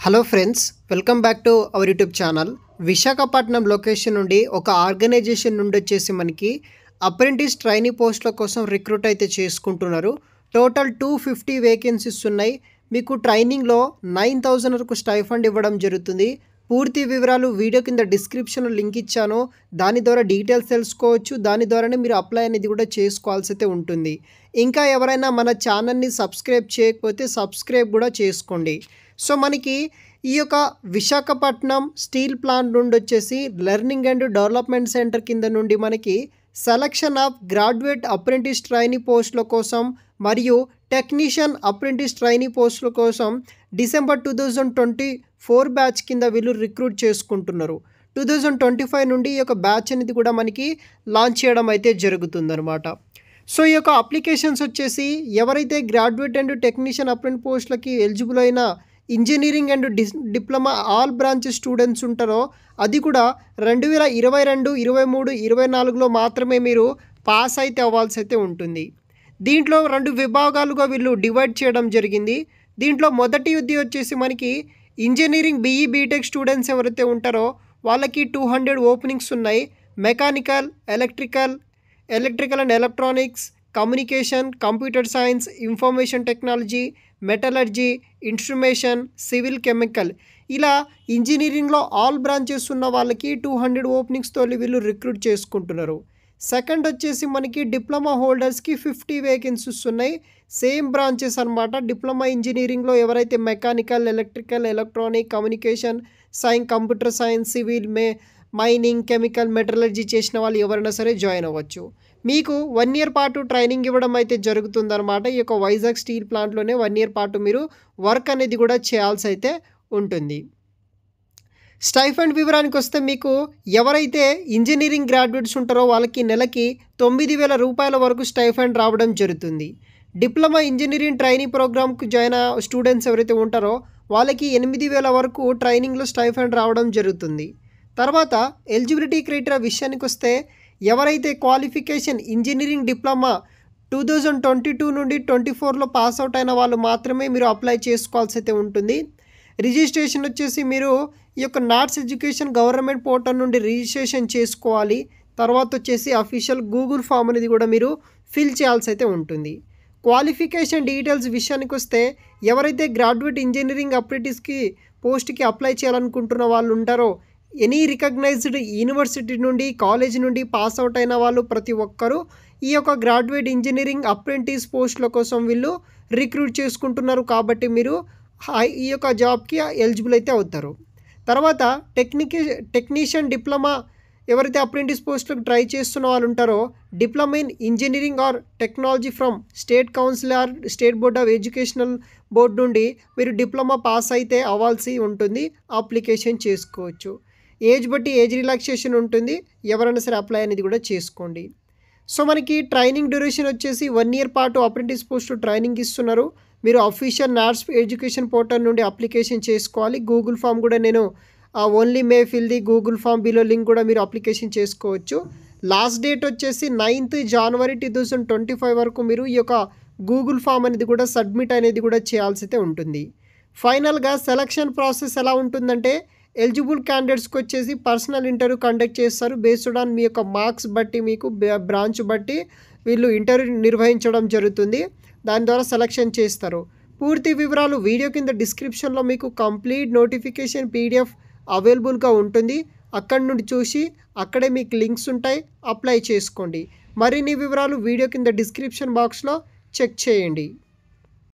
Hello friends, welcome back to our YouTube channel. Visakhapatnam location నుండి ఒక organisation నుండి వచ్చేసి మనకి అప్రెంటిస్ ట్రైనీ పోస్టుల కోసం రిక్రూట్ అయితే చేసుకుంటున్నారు. టోటల్ 250 వేకెన్సీస్ ఉన్నాయి. మీకు ట్రైనింగ్లో 9,000 వరకు స్టైఫండ్ ఇవ్వడం జరుగుతుంది. పూర్తి వివరాలు వీడియో కింద డిస్క్రిప్షన్లో లింక్ ఇచ్చాను. దాని ద్వారా డీటెయిల్స్ తెలుసుకోవచ్చు. దాని ద్వారానే మీరు అప్లై అనేది కూడా చేసుకోవాల్సి అయితే ఉంటుంది. ఇంకా ఎవరైనా మన ఛానల్ని సబ్స్క్రైబ్ చేయకపోతే సబ్స్క్రైబ్ కూడా చేసుకోండి. సో మనకి ఈ యొక్క విశాఖపట్నం స్టీల్ ప్లాంట్ నుండి వచ్చేసి లెర్నింగ్ అండ్ డెవలప్మెంట్ సెంటర్ కింద నుండి మనకి selection of graduate apprentice trainee పోస్టుల కోసం మరియు టెక్నీషియన్ అప్రెంటిస్ ట్రైనీ పోస్టుల కోసం డిసెంబర్ 2024 బ్యాచ్ కింద వీళ్ళు రిక్రూట్ చేసుకుంటున్నారు. 2025 నుండి ఈ యొక్క బ్యాచ్ అనేది కూడా మనకి లాంచ్ చేయడం అయితే జరుగుతుందన్నమాట. సో ఈ యొక్క అప్లికేషన్స్ వచ్చేసి ఎవరైతే గ్రాడ్యుయేట్ అండ్ టెక్నీషియన్ అప్రెంటిస్ పోస్టులకి ఎలిజిబుల్ అయిన engineering and diploma all branches students ఉంటారో అది కూడా 2022, 23, 24లో మాత్రమే మీరు పాస్ అయితే అవ్వాల్సి అయితే ఉంటుంది. దీంట్లో 2 విభాగాలుగా వీళ్ళు డివైడ్ చేయడం జరిగింది. దీంట్లో మొదటి ఉద్యోగం వచ్చేసి మనకి ఇంజనీరింగ్ బీఈ బీటెక్ స్టూడెంట్స్ ఎవరైతే ఉంటారో వాళ్ళకి 200 ఓపెనింగ్స్ ఉన్నాయి. Mechanical, electrical and electronics, communication, computer science, information technology, metallurgy, instrumentation, civil, chemical ఇలా ఇంజనీరింగ్లో ఆల్ బ్రాంచెస్ ఉన్న వాళ్ళకి 200 ఓపెనింగ్స్తో వీళ్ళు రిక్రూట్ చేసుకుంటున్నారు. సెకండ్ వచ్చేసి మనకి డిప్లొమా హోల్డర్స్కి 50 వేకెన్సీస్ ఉన్నాయి. సేమ్ బ్రాంచెస్ అనమాట. డిప్లొమా ఇంజనీరింగ్లో ఎవరైతే mechanical, electrical, electronic, communication, computer science, civil, mining, chemical, metallurgy చేసిన వాళ్ళు ఎవరైనా సరే జాయిన్ అవ్వచ్చు. మీకు 1 ఇయర్ పాటు ట్రైనింగ్ ఇవ్వడం అయితే జరుగుతుందన్నమాట. ఈ యొక్క వైజాగ్ స్టీల్ ప్లాంట్లోనే 1 ఇయర్ పాటు మీరు వర్క్ అనేది కూడా చేయాల్సి అయితే ఉంటుంది. స్టైఫండ్ వివరానికి వస్తే మీకు ఎవరైతే ఇంజనీరింగ్ గ్రాడ్యుయేట్స్ ఉంటారో వాళ్ళకి నెలకి 9,000 రూపాయల వరకు స్టైఫండ్ రావడం జరుగుతుంది. డిప్లొమా ఇంజనీరింగ్ ట్రైనింగ్ ప్రోగ్రామ్కి జాయిన్ స్టూడెంట్స్ ఎవరైతే ఉంటారో వాళ్ళకి 8,000 వరకు ట్రైనింగ్లో స్టైఫండ్ రావడం జరుగుతుంది. తర్వాత ఎలిజిబిలిటీ క్రైటీరియా విషయానికి వస్తే ఎవరైతే క్వాలిఫికేషన్ ఇంజనీరింగ్ డిప్లొమా 2022 నుండి 24లో పాస్ అవుట్ అయిన వాళ్ళు మాత్రమే మీరు అప్లై చేసుకోవాల్సి అయితే ఉంటుంది. రిజిస్ట్రేషన్ వచ్చేసి మీరు ఈ యొక్క నాట్స్ ఎడ్యుకేషన్ గవర్నమెంట్ పోర్టల్ నుండి రిజిస్ట్రేషన్ చేసుకోవాలి. తర్వాత వచ్చేసి అఫీషియల్ గూగుల్ ఫామ్ అనేది కూడా మీరు ఫిల్ చేయాల్సి అయితే ఉంటుంది. క్వాలిఫికేషన్ డీటెయిల్స్ విషయానికి వస్తే ఎవరైతే గ్రాడ్యుయేట్ ఇంజనీరింగ్ అప్రెంటిస్కి పోస్ట్కి అప్లై చేయాలనుకుంటున్న వాళ్ళు ఉంటారో ఎనీ రికగ్నైజ్డ్ యూనివర్సిటీ నుండి కాలేజ్ నుండి పాస్ అవుట్ అయిన వాళ్ళు ప్రతి ఒక్కరూ ఈ యొక్క గ్రాడ్యుయేట్ ఇంజనీరింగ్ అప్రెంటిస్ పోస్టుల కోసం వీళ్ళు రిక్రూట్ చేసుకుంటున్నారు. కాబట్టి మీరు ఈ యొక్క జాబ్కి ఎలిజిబుల్ అయితే అవుతారు. తర్వాత టెక్నీషియన్ డిప్లొమా ఎవరైతే అప్రెంటిస్ పోస్టులకు ట్రై చేస్తున్న వాళ్ళు ఉంటారో diploma in engineering or technology from state council or state board of educational board నుండి మీరు డిప్లొమా పాస్ అయితే అవ్వాల్సి ఉంటుంది. అప్లికేషన్ చేసుకోవచ్చు. ఏజ్ బట్టి ఏజ్ రిలాక్సేషన్ ఉంటుంది. ఎవరైనా సరే అప్లై అనేది కూడా చేసుకోండి. సో మనకి ట్రైనింగ్ డ్యూరేషన్ వచ్చేసి 1 ఇయర్ పాటు అప్రెంటిస్ పోస్ట్ ట్రైనింగ్ ఇస్తున్నారు. మీరు అఫీషియల్ నాట్స్ ఎడ్యుకేషన్ పోర్టల్ నుండి అప్లికేషన్ చేసుకోవాలి. గూగుల్ ఫామ్ కూడా నేను only may fill the Google form below link కూడా మీరు అప్లికేషన్ చేసుకోవచ్చు. లాస్ట్ డేట్ వచ్చేసి 9th జనవరి 2025 వరకు మీరు ఈ యొక్క గూగుల్ ఫామ్ అనేది కూడా సబ్మిట్ అనేది కూడా చేయాల్సి అయితే ఉంటుంది. ఫైనల్గా సెలక్షన్ ప్రాసెస్ ఎలా ఉంటుందంటే ఎలిజిబుల్ క్యాండిడేట్స్కి వచ్చేసి పర్సనల్ ఇంటర్వ్యూ కండక్ట్ చేస్తారు. బేస్డ్ ఆన్ మీ యొక్క మార్క్స్ బట్టి మీకు బ్రాంచ్ బట్టి వీళ్ళు ఇంటర్వ్యూ నిర్వహించడం జరుగుతుంది. దాని ద్వారా సెలక్షన్ చేస్తారు. పూర్తి వివరాలు వీడియో కింద డిస్క్రిప్షన్లో మీకు కంప్లీట్ నోటిఫికేషన్ PDF అవైలబుల్గా ఉంటుంది. అక్కడి నుండి చూసి అక్కడే మీకు లింక్స్ ఉంటాయి. అప్లై చేసుకోండి. మరిన్ని వివరాలు వీడియో కింద డిస్క్రిప్షన్ బాక్స్లో చెక్ చేయండి.